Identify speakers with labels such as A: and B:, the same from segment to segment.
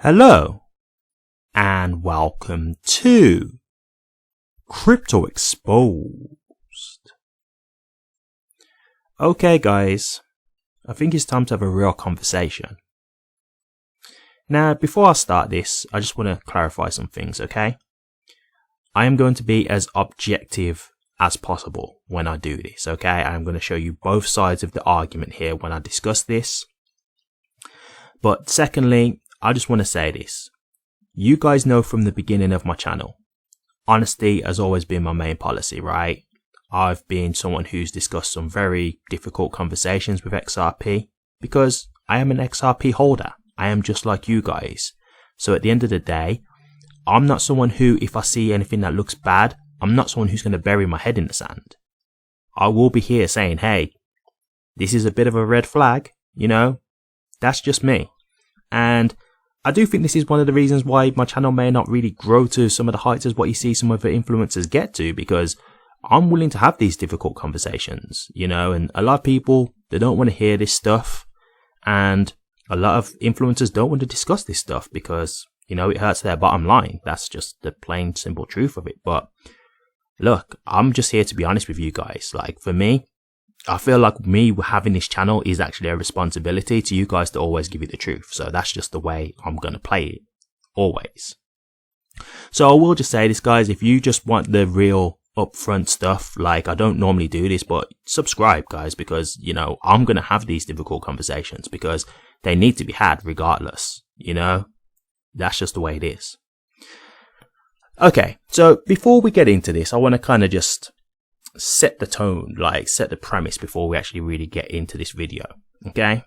A: Hello and welcome to Crypto Exposed. Okay guys, I think it's time to have a real conversation. Now before I start this, I just want to clarify some things, okay? I am going to be as objective as possible when I do this, okay? I'm going to show you both sides of the argument here when I discuss this. But secondly, I just want to say this. You guys know from the beginning of my channel, honesty has always been my main policy, right? I've been someone who's discussed some very difficult conversations with XRP because I am an XRP holder. I am just like you guys. So at the end of the day, I'm not someone who, if I see anything that looks bad, I'm not someone who's going to bury my head in the sand. I will be here saying, hey, this is a bit of a red flag, you know, that's just me. And I do think this is one of the reasons why my channel may not really grow to some of the heights as what you see some of the influencers get to, because I'm willing to have these difficult conversations, you know, and a lot of people, they don't want to hear this stuff, and a lot of influencers don't want to discuss this stuff because, you know, it hurts their bottom line. That's just the plain simple truth of it. But look, I'm just here to be honest with you guys. Like for me, I feel like me having this channel is actually a responsibility to you guys to always give you the truth. So that's just the way I'm going to play it, always. So I will just say this, guys, if you just want the real upfront stuff, like I don't normally do this, but subscribe, guys, because, you know, I'm going to have these difficult conversations because they need to be had regardless, you know, that's just the way it is. Okay, so before we get into this, I want to kind of just set the tone, like set the premise before we actually really get into this video. Okay,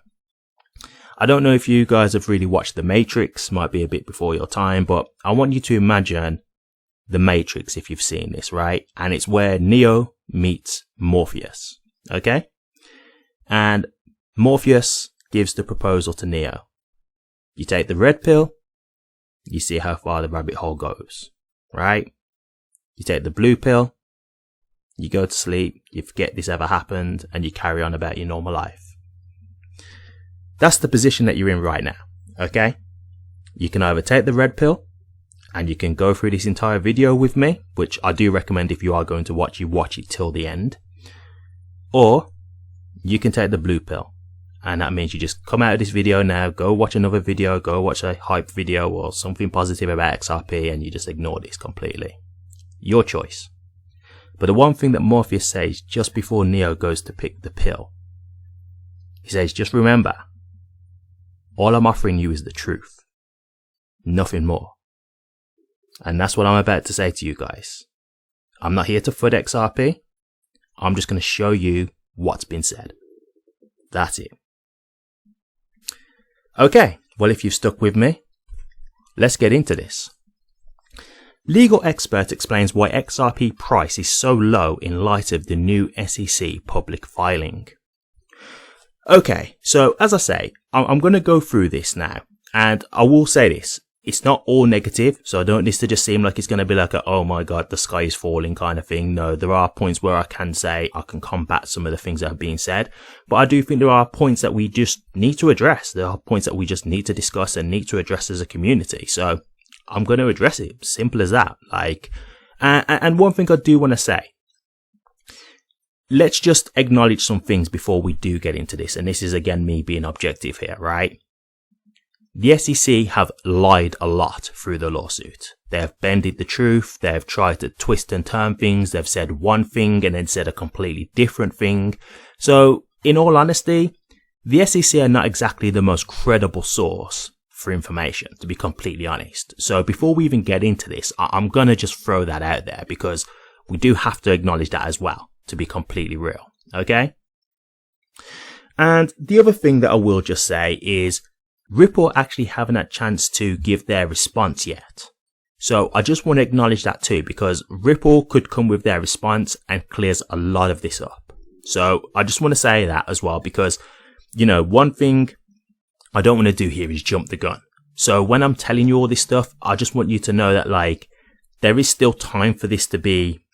A: I don't know if you guys have really watched The Matrix, might be a bit before your time, but I want you to imagine The Matrix if you've seen this, right? And it's where Neo meets Morpheus. Okay, and Morpheus gives the proposal to Neo. You take the red pill, you see how far the rabbit hole goes, right? You take the blue pill, you go to sleep, you forget this ever happened, and you carry on about your normal life. That's the position that you're in right now, okay? You can either take the red pill, and you can go through this entire video with me, which I do recommend if you are going to watch, you watch it till the end. Or, you can take the blue pill, and that means you just come out of this video now, go watch another video, go watch a hype video or something positive about XRP, and you just ignore this completely. Your choice. But the one thing that Morpheus says just before Neo goes to pick the pill, he says, just remember, all I'm offering you is the truth, nothing more. And that's what I'm about to say to you guys. I'm not here to FUD XRP. I'm just going to show you what's been said. That's it. Okay, well, if you've stuck with me, let's get into this. Legal expert explains why XRP price is so low in light of the new SEC public filing. Okay, so as I say, I'm going to go through this now, and I will say this. It's not all negative, so I don't want this to just seem like it's going to be like a, oh my god, the sky is falling kind of thing. No, there are points where I can say I can combat some of the things that are being said, but I do think there are points that we just need to address. There are points that we just need to discuss and need to address as a community. So I'm going to address it. Simple as that. Like, and one thing I do want to say, let's just acknowledge some things before we do get into this. And this is again me being objective here, right? The SEC have lied a lot through the lawsuit. They have bended the truth. They have tried to twist and turn things. They've said one thing and then said a completely different thing. So in all honesty, the SEC are not exactly the most credible source for information, to be completely honest. So before we even get into this, I'm going to just throw that out there because we do have to acknowledge that as well, to be completely real. Okay? And the other thing that I will just say is Ripple actually haven't had a chance to give their response yet. So I just want to acknowledge that too, because Ripple could come with their response and clears a lot of this up. So I just want to say that as well, because, you know, one thing I don't want to do here is jump the gun. So when I'm telling you all this stuff, I just want you to know that, like, there is still time for this to be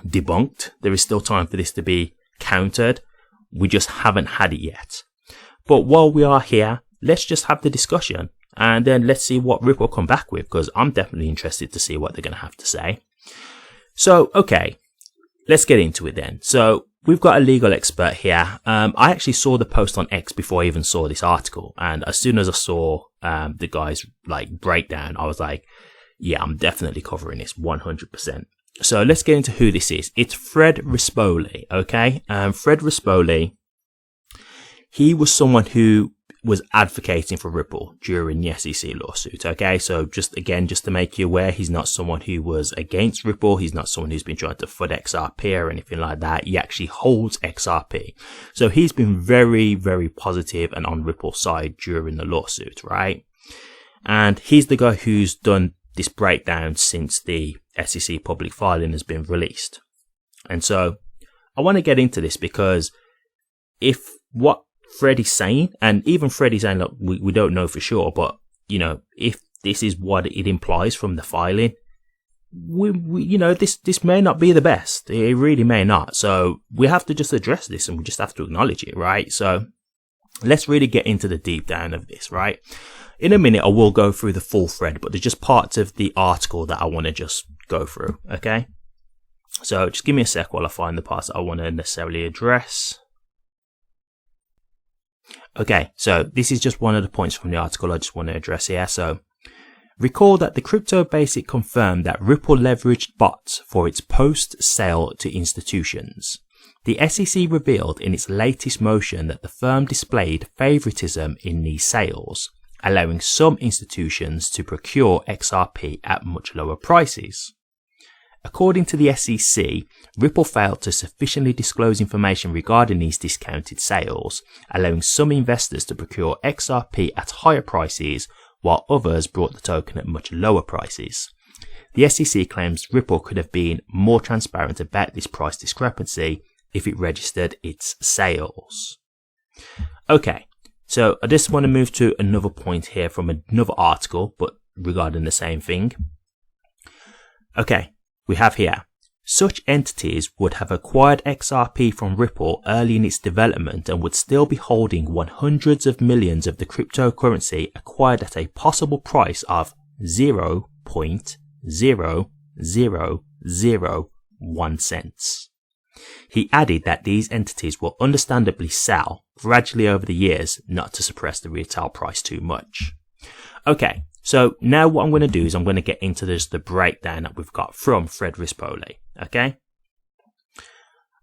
A: debunked. There is still time for this to be countered. We just haven't had it yet. But while we are here, let's just have the discussion. and then let's see what Ripple come back with, because I'm definitely interested to see what they're going to have to say. So, okay, let's get into it then. So we've got a legal expert here. I actually saw the post on X before I even saw this article, and as soon as I saw the guy's breakdown, I was like, yeah, I'm definitely covering this 100%. So let's get into who this is. It's Fred Rispoli, okay? Fred Rispoli, he was someone who was advocating for Ripple during the SEC lawsuit, okay? So just to make you aware, he's not someone who was against Ripple. He's not someone who's been trying to FUD XRP or anything like that. He actually holds XRP. So he's been very, very positive and on Ripple's side during the lawsuit, right? And he's the guy who's done this breakdown since the SEC public filing has been released. And so I want to get into this because if what Freddie's saying, and even Freddie's saying, look, we don't know for sure, but if this is what it implies from the filing, this may not be the best. It really may not. So we have to just address this, and we just have to acknowledge it, right? So let's really get into the deep down of this, right? In a minute, I will go through the full thread, but there's just parts of the article that I want to just go through, okay? So just give me a sec while I find the parts that I want to necessarily address. Okay, so this is just one of the points from the article I just want to address here. So, recall that the Crypto Basic confirmed that Ripple leveraged bots for its post-sale to institutions. The SEC revealed in its latest motion that the firm displayed favoritism in these sales, allowing some institutions to procure XRP at much lower prices. According to the SEC, Ripple failed to sufficiently disclose information regarding these discounted sales, allowing some investors to procure XRP at higher prices, while others bought the token at much lower prices. The SEC claims Ripple could have been more transparent about this price discrepancy if it registered its sales. Okay, so I just want to move to another point here from another article, but regarding the same thing. Okay. We have here, such entities would have acquired XRP from Ripple early in its development and would still be holding hundreds of millions of the cryptocurrency acquired at a possible price of 0.0001 cents. He added that these entities will understandably sell gradually over the years, not to suppress the retail price too much. Okay. So now what I'm going to do is I'm going to get into the breakdown that we've got from Fred Rispoli, okay?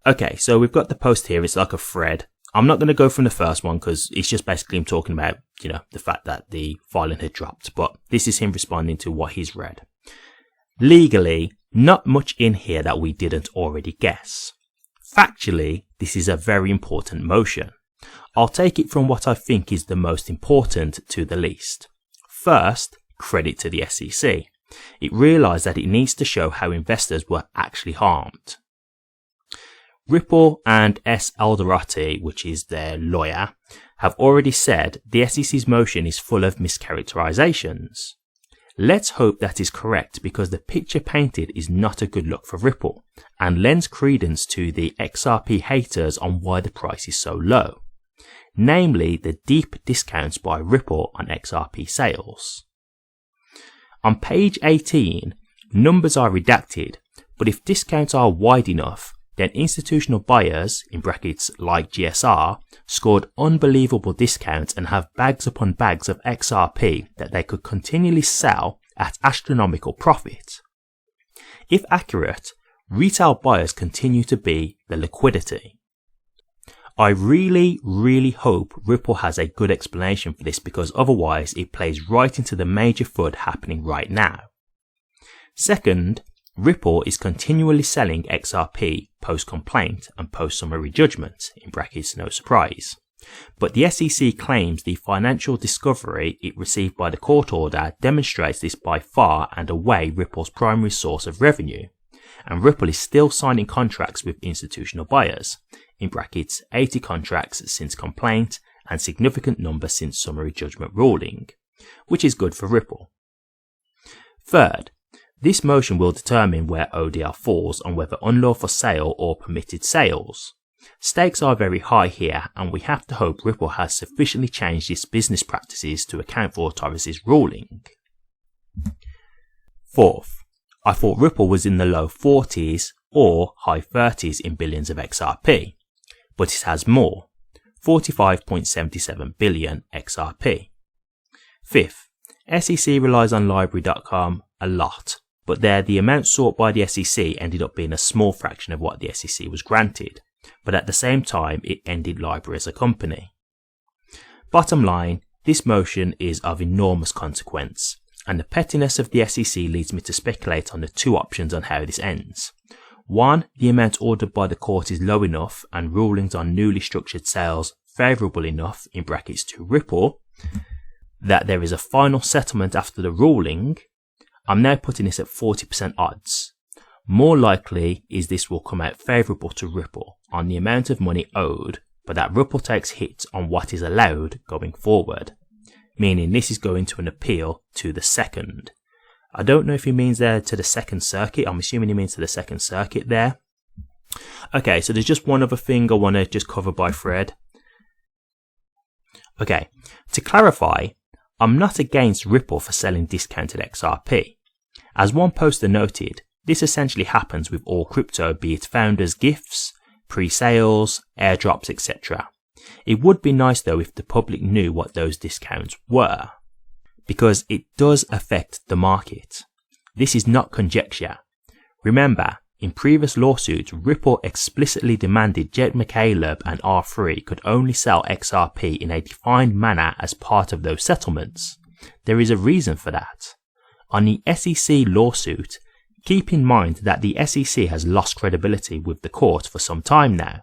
A: Okay, so we've got the post here. It's like a thread. I'm not going to go from the first one because it's just basically him talking about, the fact that the filing had dropped. But this is him responding to what he's read. Legally, not much in here that we didn't already guess. Factually, this is a very important motion. I'll take it from what I think is the most important to the least. First, credit to the SEC. It realized that it needs to show how investors were actually harmed. Ripple and S. Alderati, which is their lawyer, have already said the SEC's motion is full of mischaracterizations. Let's hope that is correct, because the picture painted is not a good look for Ripple and lends credence to the XRP haters on why the price is so low. Namely the deep discounts by Ripple on XRP sales. On page 18, numbers are redacted, but if discounts are wide enough, then institutional buyers, in brackets like GSR, scored unbelievable discounts and have bags upon bags of XRP that they could continually sell at astronomical profit. If accurate, retail buyers continue to be the liquidity. I really, really hope Ripple has a good explanation for this, because otherwise it plays right into the major FUD happening right now. Second, Ripple is continually selling XRP post-complaint and post-summary judgment, in brackets no surprise. But the SEC claims the financial discovery it received by the court order demonstrates this by far and away Ripple's primary source of revenue, and Ripple is still signing contracts with institutional buyers, in brackets 80 contracts since complaint and significant number since summary judgment ruling, which is good for Ripple. Third, this motion will determine where ODL falls on whether unlawful sale or permitted sales. Stakes are very high here, and we have to hope Ripple has sufficiently changed its business practices to account for authorities' ruling. Fourth, I thought Ripple was in the low 40s or high 30s in billions of XRP, but it has more, 45.77 billion XRP. Fifth, SEC relies on library.com a lot, but there the amount sought by the SEC ended up being a small fraction of what the SEC was granted, but at the same time it ended library as a company. Bottom line, this motion is of enormous consequence, and the pettiness of the SEC leads me to speculate on the two options on how this ends. One, the amount ordered by the court is low enough and rulings on newly structured sales favourable enough in brackets to Ripple that there is a final settlement after the ruling. I'm now putting this at 40% odds. More likely is this will come out favourable to Ripple on the amount of money owed, but that Ripple takes hits on what is allowed going forward, meaning this is going to an appeal to the second. I don't know if he means there to the Second Circuit. I'm assuming he means to the Second Circuit there. Okay, so there's just one other thing I want to just cover by Fred. Okay, to clarify, I'm not against Ripple for selling discounted XRP. As one poster noted, this essentially happens with all crypto, be it founders' gifts, pre-sales, airdrops, etc. It would be nice though if the public knew what those discounts were, because it does affect the market. This is not conjecture. Remember, in previous lawsuits, Ripple explicitly demanded Jed McCaleb and R3 could only sell XRP in a defined manner as part of those settlements. There is a reason for that. On the SEC lawsuit, keep in mind that the SEC has lost credibility with the court for some time now.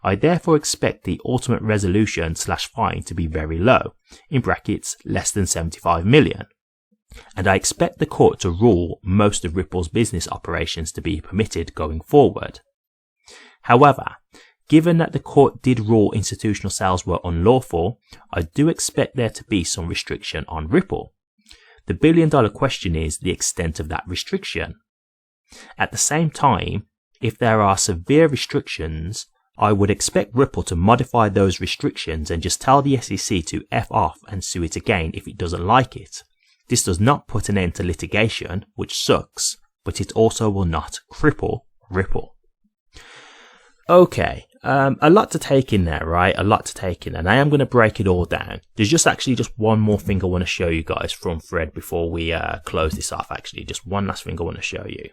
A: I therefore expect the ultimate resolution / fine to be very low, in brackets less than 75 million. And I expect the court to rule most of Ripple's business operations to be permitted going forward. However, given that the court did rule institutional sales were unlawful, I do expect there to be some restriction on Ripple. The billion-dollar question is the extent of that restriction. At the same time, if there are severe restrictions, I would expect Ripple to modify those restrictions and just tell the SEC to F off and sue it again if it doesn't like it. This does not put an end to litigation, which sucks, but it also will not cripple Ripple. Okay, a lot to take in there, right? A lot to take in, and I am going to break it all down. There's just one more thing I want to show you guys from Fred before we close this off. Actually, just one last thing I want to show you.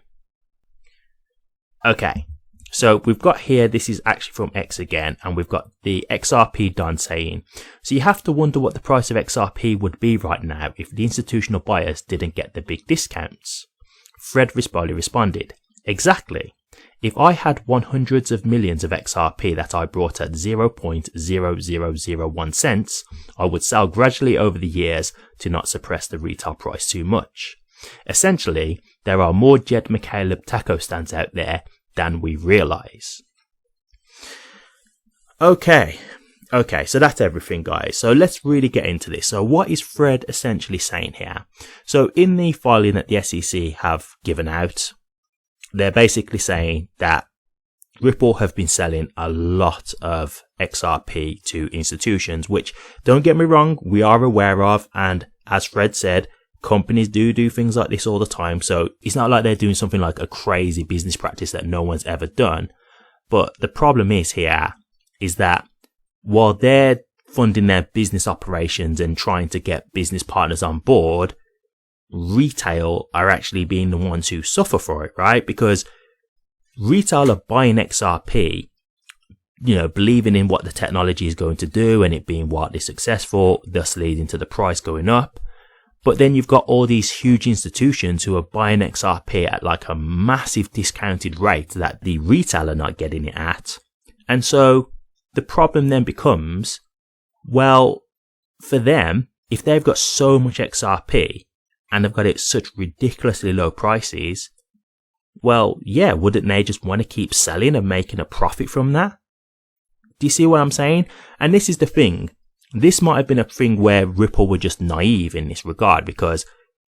A: Okay, so we've got here, this is actually from X again, and we've got the XRP Don saying, so you have to wonder what the price of XRP would be right now if the institutional buyers didn't get the big discounts. Fred Rispoli responded, exactly. If I had 100s of millions of XRP that I brought at 0.0001 cents, I would sell gradually over the years to not suppress the retail price too much. Essentially, there are more Jed McCaleb taco stands out there than we realise. Okay, so that's everything, guys. So let's really get into this. So what is Fred essentially saying here? So in the filing that the SEC have given out, they're basically saying that Ripple have been selling a lot of XRP to institutions, which, don't get me wrong, we are aware of, and as Fred said, companies do things like this all the time, so it's not like they're doing something like a crazy business practice that no one's ever done. But the problem is that while they're funding their business operations and trying to get business partners on board, retail are actually being the ones who suffer for it, right? Because retail are buying XRP, believing in what the technology is going to do and it being wildly successful, thus leading to the price going up. But then you've got all these huge institutions who are buying XRP at like a massive discounted rate that the retailer not getting it at. And so the problem then becomes, well, for them, if they've got so much XRP and they've got it at such ridiculously low prices, well, yeah, wouldn't they just want to keep selling and making a profit from that? Do you see what I'm saying? And this is the thing. This might have been a thing where Ripple were just naive in this regard, because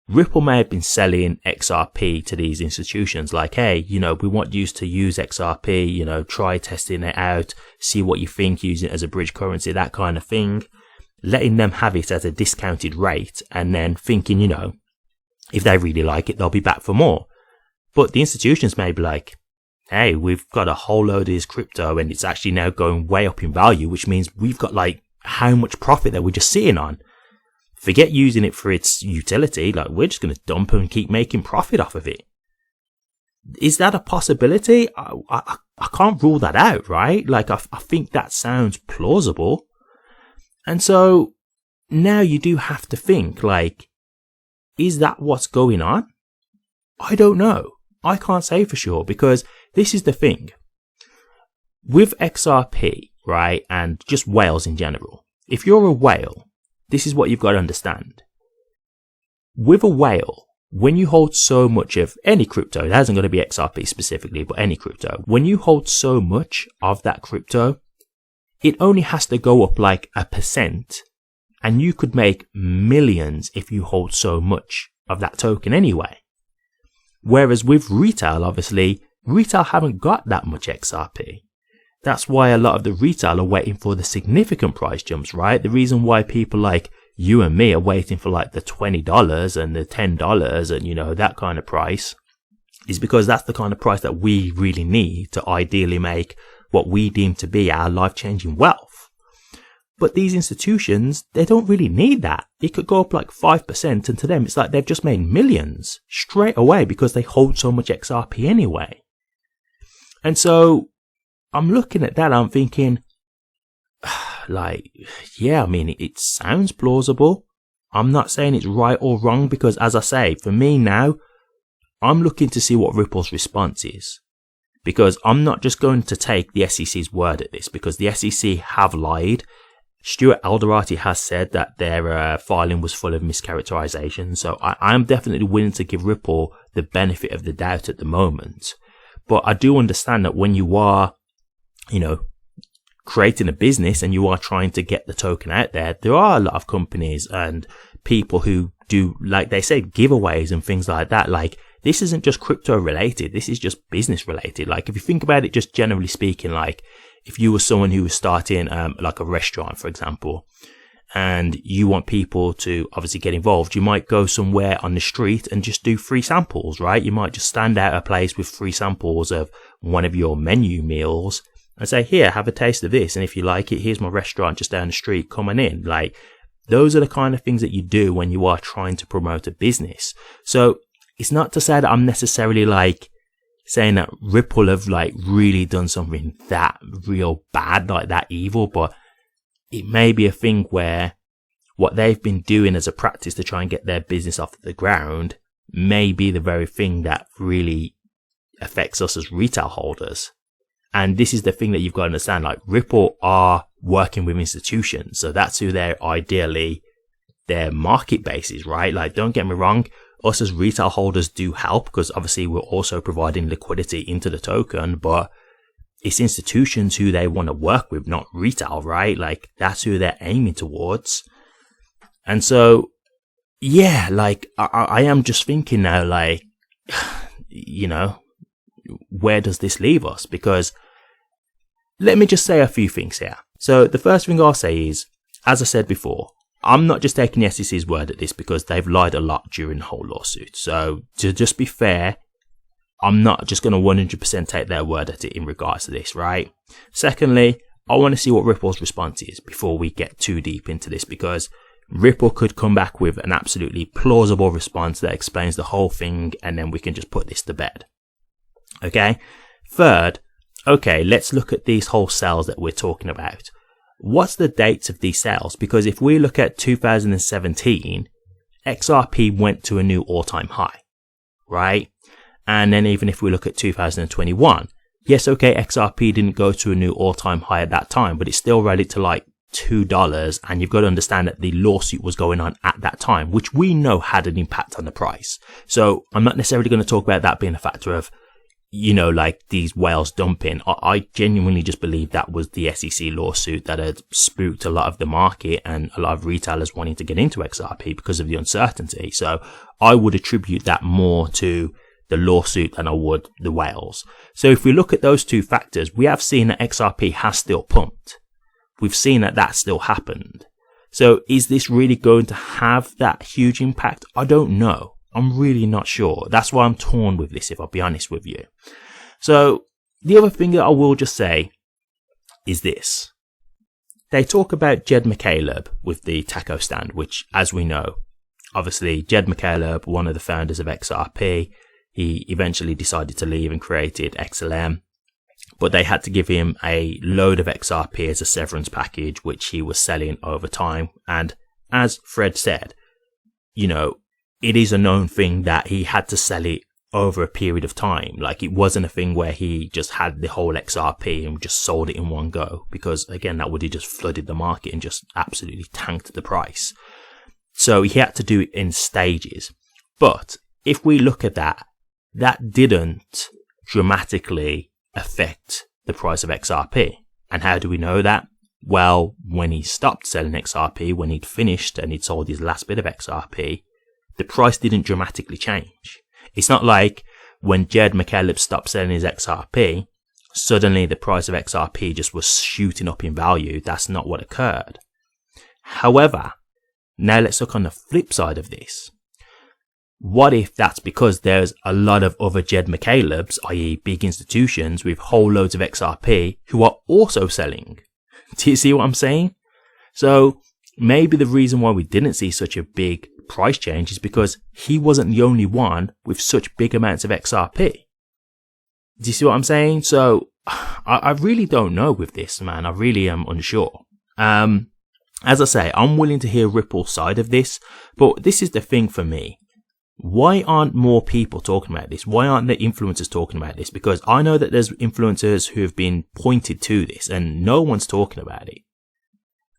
A: Ripple may have been selling XRP to these institutions like, hey, you know, we want you to use XRP, you know, try testing it out, see what you think, using it as a bridge currency, that kind of thing. Letting them have it at a discounted rate and then thinking, you know, if they really like it, they'll be back for more. But the institutions may be like, hey, we've got a whole load of this crypto and it's actually now going way up in value, which means we've got like how much profit that we're just sitting on. Forget using it for its utility, like we're just going to dump and keep making profit off of it. Is that a possibility? I can't rule that out, right? Like I think that sounds plausible. And so now you do have to think like, is that what's going on? I don't know. I can't say for sure because this is the thing. With XRP, right, and just whales in general, if you're a whale, this is what you've got to understand. With a whale, when you hold so much of any crypto, it hasn't got to be XRP specifically, but any crypto, when you hold so much of that crypto, it only has to go up like 1%, and you could make millions if you hold so much of that token anyway. Whereas with retail, obviously, retail haven't got that much XRP. That's why a lot of the retail are waiting for the significant price jumps, right? The reason why people like you and me are waiting for like the $20 and the $10 and, you know, that kind of price is because that's the kind of price that we really need to ideally make what we deem to be our life-changing wealth. But these institutions, they don't really need that. It could go up like 5% and to them it's like they've just made millions straight away because they hold so much XRP anyway. And so I'm looking at that, I'm thinking, like, yeah, I mean, it sounds plausible. I'm not saying it's right or wrong because, as I say, for me now, I'm looking to see what Ripple's response is. Because I'm not just going to take the SEC's word at this, because the SEC have lied. Stuart Alderati has said that their filing was full of mischaracterization, so I'm definitely willing to give Ripple the benefit of the doubt at the moment. But I do understand that when you are, you know, creating a business and you are trying to get the token out there, there are a lot of companies and people who do, like they say, giveaways and things like that. Like, this isn't just crypto related, this is just business related. Like, if you think about it, just generally speaking, like if you were someone who was starting like a restaurant, for example, and you want people to obviously get involved, you might go somewhere on the street and just do free samples, right? You might just stand out a place with free samples of one of your menu meals and say, here, have a taste of this, and if you like it, here's my restaurant just down the street, come on in. Like, those are the kind of things that you do when you are trying to promote a business. So it's not to say that I'm necessarily like saying that Ripple have like really done something that real bad, like that evil, but it may be a thing where what they've been doing as a practice to try and get their business off the ground may be the very thing that really affects us as retail holders. And this is the thing that you've got to understand, like Ripple are working with institutions, so that's who they're ideally, their market base is, right? Like, don't get me wrong, us as retail holders do help because obviously we're also providing liquidity into the token, but it's institutions who they want to work with, not retail, right? Like, that's who they're aiming towards. And so, yeah, like, I am just thinking now, like, you know, where does this leave us? Because let me just say a few things here. So the first thing I'll say is, as I said before, I'm not just taking the SEC's word at this because they've lied a lot during the whole lawsuit. So to just be fair, I'm not just going to 100% take their word at it in regards to this, right? Secondly, I want to see what Ripple's response is before we get too deep into this, because Ripple could come back with an absolutely plausible response that explains the whole thing, and then we can just put this to bed. Okay. Third, okay, let's look at these whole sales that we're talking about. What's the dates of these sales? Because if we look at 2017, XRP went to a new all-time high, right? And then even if we look at 2021, yes, okay, XRP didn't go to a new all-time high at that time, but it still rallied to like $2. And you've got to understand that the lawsuit was going on at that time, which we know had an impact on the price. So I'm not necessarily going to talk about that being a factor of like these whales dumping. I genuinely just believe that was the SEC lawsuit that had spooked a lot of the market and a lot of retailers wanting to get into XRP because of the uncertainty. So I would attribute that more to the lawsuit than I would the whales. So if we look at those two factors, we have seen that XRP has still pumped. We've seen that that still happened. So is this really going to have that huge impact? I don't know. I'm really not sure. That's why I'm torn with this, if I'll be honest with you. So the other thing that I will just say is this. They talk about Jed McCaleb with the taco stand, which, as we know, obviously Jed McCaleb, one of the founders of XRP, he eventually decided to leave and created XLM. But they had to give him a load of XRP as a severance package, which he was selling over time. And as Fred said, it is a known thing that he had to sell it over a period of time. Like, it wasn't a thing where he just had the whole XRP and just sold it in one go, because again, that would have just flooded the market and just absolutely tanked the price. So he had to do it in stages. But if we look at that, that didn't dramatically affect the price of XRP. And how do we know that? Well, when he stopped selling XRP, when he'd finished and he'd sold his last bit of XRP, the price didn't dramatically change. It's not like when Jed McCaleb stopped selling his XRP, suddenly the price of XRP just was shooting up in value. That's not what occurred. However, now let's look on the flip side of this. What if that's because there's a lot of other Jed McCalebs, i.e. big institutions with whole loads of XRP, who are also selling? Do you see what I'm saying? So maybe the reason why we didn't see such a big price change is because he wasn't the only one with such big amounts of XRP. Do you see what I'm saying? So I really don't know with this, man. I really am unsure. As I say, I'm willing to hear Ripple's side of this, but this is the thing for me. Why aren't more people talking about this? Why aren't the influencers talking about this? Because I know that there's influencers who have been pointed to this and no one's talking about it.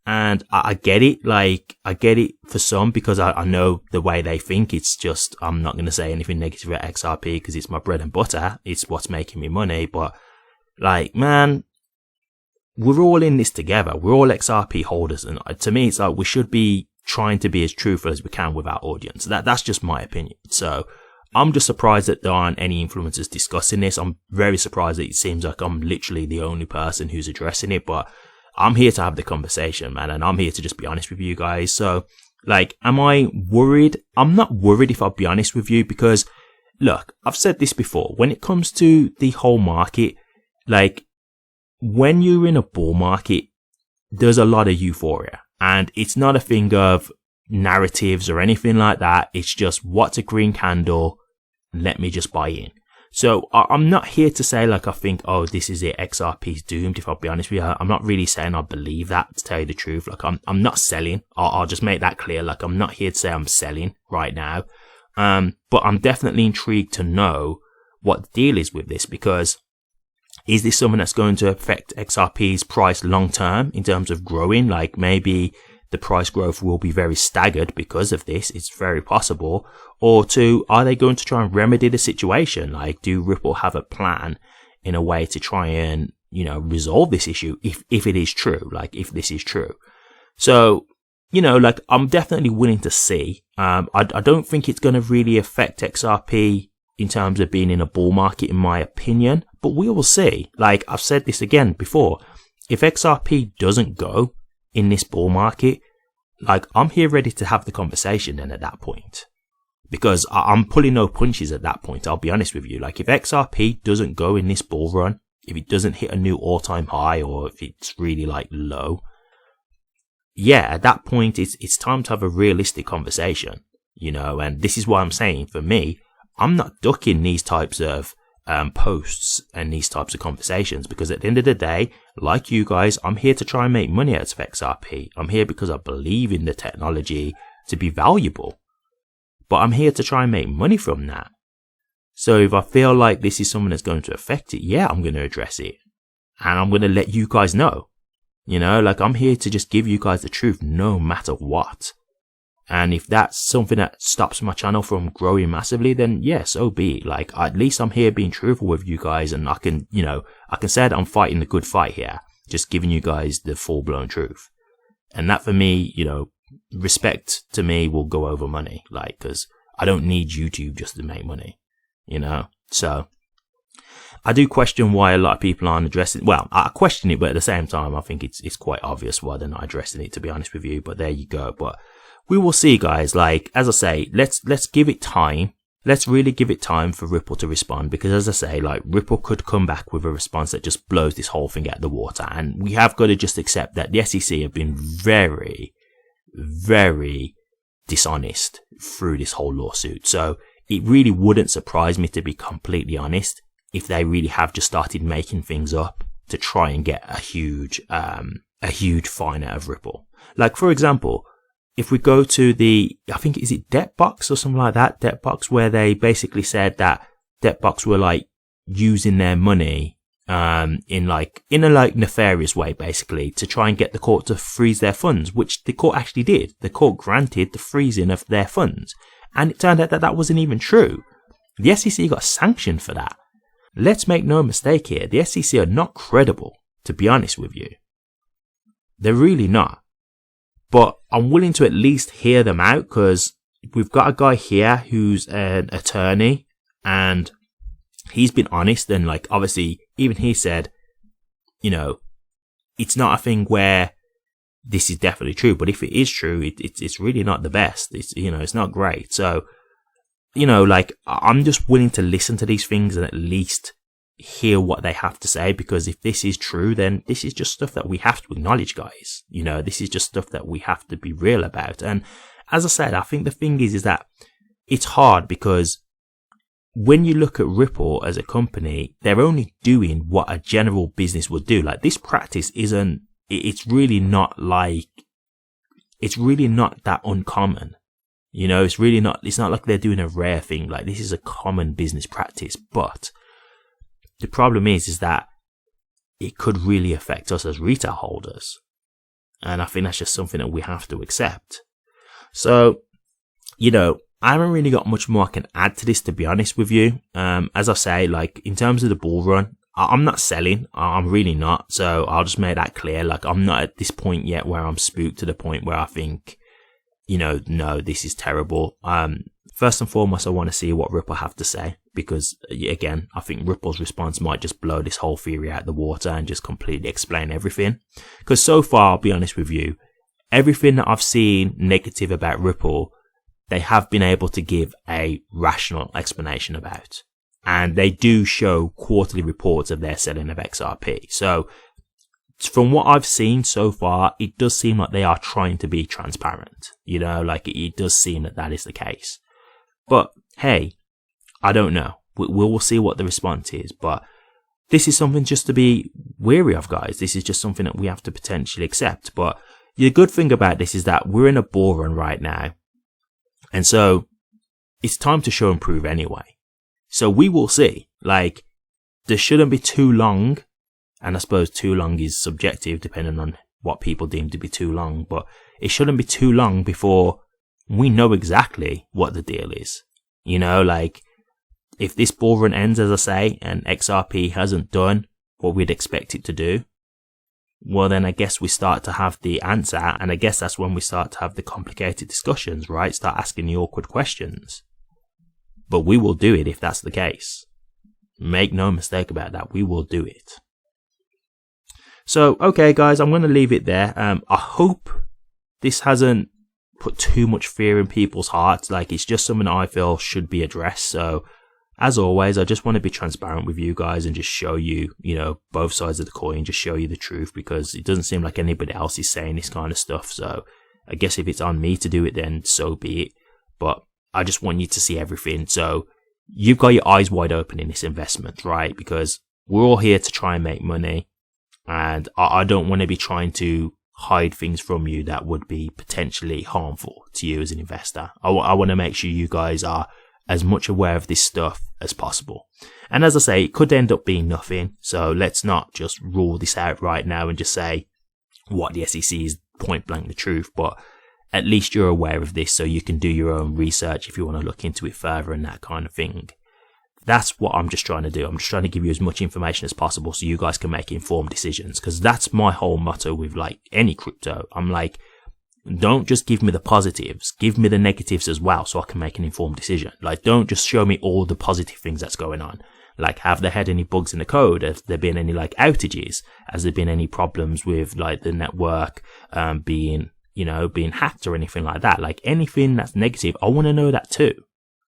A: And I get it, I get it for some because I know the way they think. It's just, I'm not going to say anything negative about XRP because it's my bread and butter. It's what's making me money. But man, we're all in this together. We're all XRP holders. And to me, it's like we should be trying to be as truthful as we can with our audience. That's just my opinion. So I'm just surprised that there aren't any influencers discussing this. I'm very surprised that it seems like I'm literally the only person who's addressing it. But I'm here to have the conversation, man, and I'm here to just be honest with you guys. So, am I worried? I'm not worried, if I'll be honest with you, because, look, I've said this before. When it comes to the whole market, when you're in a bull market, there's a lot of euphoria. And it's not a thing of narratives or anything like that. It's just, what's a green candle? Let me just buy in. So I'm not here to say I think, oh, this is it, XRP's doomed, if I'll be honest with you. I'm not really saying I believe that, to tell you the truth. I'm not selling. I'll just make that clear. I'm not here to say I'm selling right now. But I'm definitely intrigued to know what the deal is with this, because is this something that's going to affect XRP's price long term in terms of growing? Maybe the price growth will be very staggered because of this. It's very possible. Or two, are they going to try and remedy the situation? Do Ripple have a plan in a way to try and, resolve this issue if it is true? If this is true. So, I'm definitely willing to see. I don't think it's going to really affect XRP in terms of being in a bull market, in my opinion, but we will see. I've said this again before. If XRP doesn't go in this bull market, I'm here ready to have the conversation then at that point. Because I'm pulling no punches at that point, I'll be honest with you. If XRP doesn't go in this bull run, if it doesn't hit a new all-time high, or if it's really low, yeah, at that point, it's time to have a realistic conversation, and this is why I'm saying, for me, I'm not ducking these types of posts and these types of conversations, because at the end of the day, like you guys, I'm here to try and make money out of XRP. I'm here because I believe in the technology to be valuable, but I'm here to try and make money from that. So if I feel like this is something that's going to affect it, yeah, I'm going to address it, and I'm going to let you guys know. I'm here to just give you guys the truth no matter what. And if that's something that stops my channel from growing massively, then yeah, so be it. Like, at least I'm here being truthful with you guys, and I can, you know, I can say that I'm fighting the good fight here, just giving you guys the full-blown truth. And that, for me, you know, respect to me will go over money, like, because I don't need YouTube just to make money, you know. So I do question why a lot of people aren't addressing. Well, I question it, but at the same time, I think it's quite obvious why they're not addressing it, to be honest with you. But there you go. But we will see, guys. Like, as I say, let's give it time. Let's really give it time for Ripple to respond, because as I say, like, Ripple could come back with a response that just blows this whole thing out of the water. And we have got to just accept that the SEC have been very, very dishonest through this whole lawsuit. So it really wouldn't surprise me, to be completely honest, if they really have just started making things up to try and get a huge fine out of Ripple. Like, for example, if we go to the, I think, is it Debtbox or something like that? Debtbox, where they basically said that Debtbox were like using their money in a nefarious way, basically, to try and get the court to freeze their funds, which the court actually did. The court granted the freezing of their funds, and it turned out that that wasn't even true. The SEC got sanctioned for that. Let's make no mistake here, the SEC are not credible, to be honest with you. They're really not. But I'm willing to at least hear them out, because we've got a guy here who's an attorney, and he's been honest, and like, obviously, even he said, you know, it's not a thing where this is definitely true, but if it is true, it's really not the best. It's, you know, it's not great. So, you know, like, I'm just willing to listen to these things and at least hear what they have to say, because if this is true, then this is just stuff that we have to acknowledge, guys. You know, this is just stuff that we have to be real about. And as I said, I think the thing is that it's hard, because when you look at Ripple as a company, they're only doing what a general business would do. Like, this practice isn't, it's really not that uncommon. You know, it's not like they're doing a rare thing. Like, this is a common business practice, but the problem is that it could really affect us as retail holders. And I think that's just something that we have to accept. So, you know, I haven't really got much more I can add to this, to be honest with you. As I say, like, in terms of the bull run, I'm not selling. I'm really not. So I'll just make that clear. Like, I'm not at this point yet where I'm spooked to the point where I think, you know, no, this is terrible. First and foremost, I want to see what Ripple have to say, because again, I think Ripple's response might just blow this whole theory out of the water and just completely explain everything. Because so far, I'll be honest with you, everything that I've seen negative about Ripple, they have been able to give a rational explanation about. And they do show quarterly reports of their selling of XRP. So from what I've seen so far, it does seem like they are trying to be transparent. You know, like, it does seem that that is the case. But hey, I don't know. We'll see what the response is. But this is something just to be wary of, guys. This is just something that we have to potentially accept. But the good thing about this is that we're in a bull run right now. And so it's time to show and prove anyway. So we will see. Like, there shouldn't be too long. And I suppose too long is subjective depending on what people deem to be too long. But it shouldn't be too long before we know exactly what the deal is. You know, like, if this bull run ends, as I say, and XRP hasn't done what we'd expect it to do, well, then I guess we start to have the answer. And I guess that's when we start to have the complicated discussions, right? Start asking the awkward questions. But we will do it if that's the case. Make no mistake about that. We will do it. So, okay, guys, I'm going to leave it there. I hope this hasn't put too much fear in people's hearts. Like, it's just something I feel should be addressed. So, as always, I just want to be transparent with you guys and just show you, you know, both sides of the coin, just show you the truth, because it doesn't seem like anybody else is saying this kind of stuff. So, I guess if it's on me to do it, then so be it. But I just want you to see everything. So, you've got your eyes wide open in this investment, right? Because we're all here to try and make money. And I don't want to be trying to hide things from you that would be potentially harmful to you as an investor. I want to make sure you guys are as much aware of this stuff as possible. And as I say, it could end up being nothing. So let's not just rule this out right now and just say what the SEC is point blank the truth. But at least you're aware of this, so you can do your own research if you want to look into it further and that kind of thing. That's what I'm just trying to do. I'm just trying to give you as much information as possible so you guys can make informed decisions, because that's my whole motto with like any crypto. I'm like, don't just give me the positives, give me the negatives as well so I can make an informed decision. Like, don't just show me all the positive things that's going on. Like, have they had any bugs in the code? Have there been any like outages? Has there been any problems with like the network being hacked or anything like that? Like, anything that's negative, I want to know that too.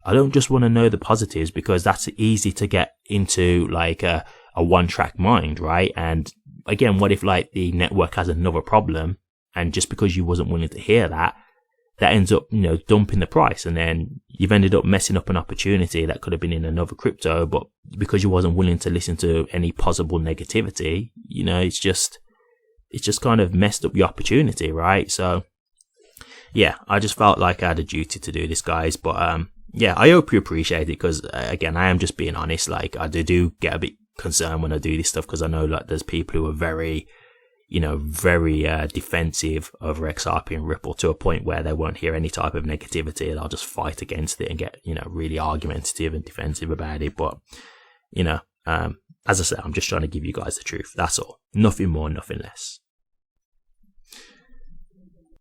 A: I don't just want to know the positives, because that's easy to get into like a one-track mind, right? And again, what if like the network has another problem, and just because you wasn't willing to hear that ends up, dumping the price, and then you've ended up messing up an opportunity that could have been in another crypto, but because you wasn't willing to listen to any possible negativity, it's just kind of messed up your opportunity, right? So yeah, I just felt like I had a duty to do this, guys. But yeah, I hope you appreciate it, because again, I am just being honest. Like, I do get a bit concerned when I do this stuff, because I know like there's people who are very defensive over XRP and Ripple, to a point where they won't hear any type of negativity and they'll just fight against it and get, really argumentative and defensive about it. But, as I said, I'm just trying to give you guys the truth. That's all. Nothing more, nothing less.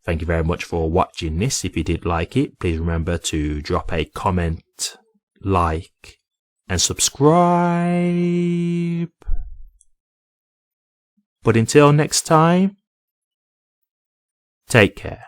A: Thank you very much for watching this. If you did like it, please remember to drop a comment, like, and subscribe. But until next time, take care.